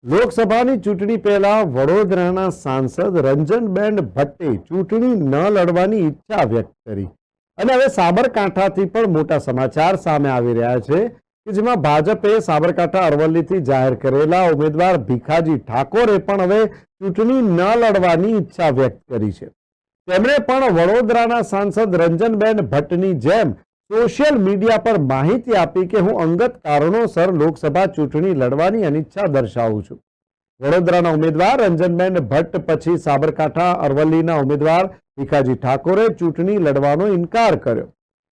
લોકસભાની ચૂંટણી પહેલા વડોદરાના સાંસદ રંજનબેન ભટ્ટે ચૂંટણી ન લડવાની ઈચ્છા વ્યક્ત કરી અને હવે સાબરકાંઠાથી પણ મોટા સમાચાર સામે આવી રહ્યા છે કે જેમાં ભાજપે સાબરકાંઠા અરવલ્લીથી જાહેર કરેલા ઉમેદવાર ભીખાજી ઠાકોરે પણ હવે ચૂંટણી ન લડવાની ઈચ્છા વ્યક્ત કરી છે। તેમણે પણ વડોદરાના સાંસદ રંજનબેન ભટ્ટની જેમ સોશિયલ મીડિયા પર માહિતી આપી કે હું અંગત કારણોસર લોકસભા ચૂંટણી લડવાની અનિચ્છા દર્શાવું છું। વડોદરાના ઉમેદવાર રંજનબેન ભટ્ટ પછી સાબરકાંઠા અરવલ્લીના ઉમેદવાર ભીખાજી ઠાકોરે ચૂંટણી લડવાનો ઇનકાર કર્યો।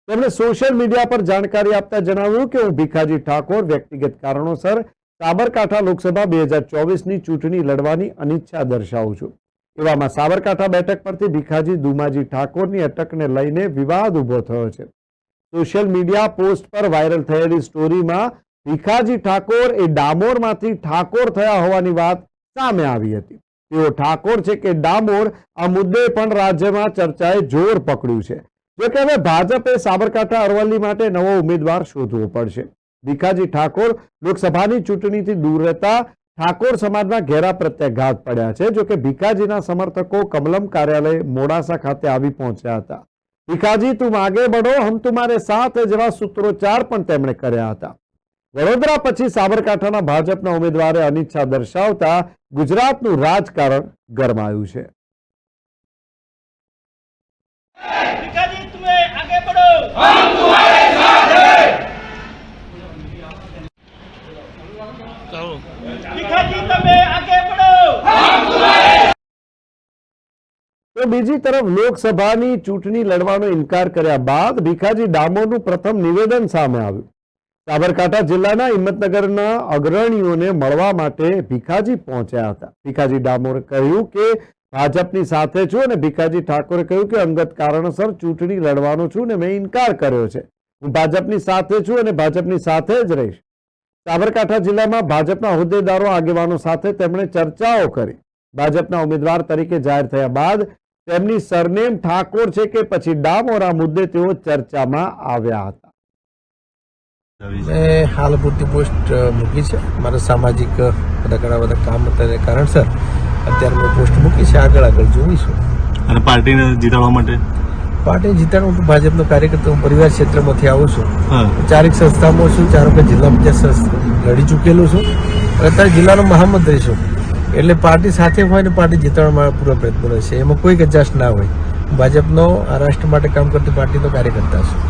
તેમણે સોશિયલ મીડિયા પર જાણકારી આપતા જણાવ્યું કે હું ભીખાજી ઠાકોર વ્યક્તિગત કારણોસર સાબરકાંઠા લોકસભા 2024ની ચૂંટણી લડવાની અનિચ્છા દર્શાવું છું। એવામાં સાબરકાંઠા બેઠક પરથી ભીખાજી દુમાજી ઠાકોરની અટકને લઈને વિવાદ ઊભો થયો છે। સોશિયલ મીડિયા પોસ્ટ પર વાયરલ થયેલી સ્ટોરીમાં ભીખાજી ઠાકોર એ ડામોરમાંથી ઠાકોર થયા હોવાની વાત સામે આવી હતી। તેઓ ઠાકોર છે કે ડામોર આ મુદ્દે પણ રાજ્યમાં ચર્ચાએ જોર પકડ્યું છે। જોકે હવે ભાજપે સાબરકાંઠા અરવલ્લી માટે નવો ઉમેદવાર શોધવો પડશે। ભીખાજી ઠાકોર લોકસભાની ચૂંટણીથી દૂર રહેતા ઠાકોર સમાજના ઘેરા પ્રત્યાઘાત પડ્યા છે। જોકે ભીખાજીના સમર્થકો કમલમ કાર્યાલય મોડાસા ખાતે આવી પહોંચ્યા હતા। ભીખાજી તુમ આગે बढ़ो हम तुम्हारे साथ જેવા સૂત્રોચ્ચાર પણ તેમણે કર્યા હતા। વડોદરા પછી સાબરકાંઠાના ભાજપના ઉમેદવારે અનિચ્છા દર્શાવતા ગુજરાતનું રાજકારણ ગરમાયું છે। भीखाजी तुम्हें आगे बढ़ो, हम तुम्हारे साथ हैं। भीखाजी तुम्हें आगे बढ़ो, हम तुम्हारे। તો બીજી તરફ લોકસભાની ચૂંટણી લડવાનો ઇનકાર કર્યા બાદ ભીખાજી ડામોરનું પ્રથમ નિવેદન સામે આવ્યું। સાબરકાંઠા જિલ્લાના હિંમતનગરના અગ્રણીઓને મળવા માટે ભીખાજી પહોંચ્યા હતા। ભીખાજી ડામોરે કહ્યું કે ભાજપની સાથે છું અને ભીખાજી ઠાકોરે કહ્યું કે અંગત કારણોસર ચૂંટણી લડવાનો છું ને મેં ઇનકાર કર્યો છે। હું ભાજપની સાથે છું અને ભાજપની સાથે જ રહીશ। સાબરકાંઠા જિલ્લામાં ભાજપના હોદ્દેદારો આગેવાનો સાથે તેમણે ચર્ચાઓ કરી। ભાજપના ઉમેદવાર તરીકે જાહેર થયા બાદ તેમની સરનેમ ઠાકોર છે કે પછી ડામોર આ મુદ્દે તેઓ ચર્ચામાં આવ્યા હતા। મેં હાલ પૂરતી પોસ્ટ મૂકી છે। મારા સામાજિક ઘણા બધા કામ હતા કારણસર અત્યારે મેં પોસ્ટ મૂકી છે। આગળ જોઈશું। અને પાર્ટીને જીતાડવા માટે પાર્ટી જીતાડવા હું ભાજપનો કાર્યકર્તા હું પરિવાર ક્ષેત્રમાંથી આવું છું। ચારેક સંસ્થામાં છું, 4 જિલ્લા પંચાયત લડી ચૂકેલું છું અને અત્યારે જિલ્લાનો મહામંત્રી છું। એટલે પાર્ટી સાથે હોય ને પાર્ટી જીતવા માટે પૂરો પ્રયત્ન છે। એમાં કોઈ કચાશ ના હોય। ભાજપનો આ રાષ્ટ્ર માટે કામ કરતી પાર્ટીનો કાર્યકર્તા છું।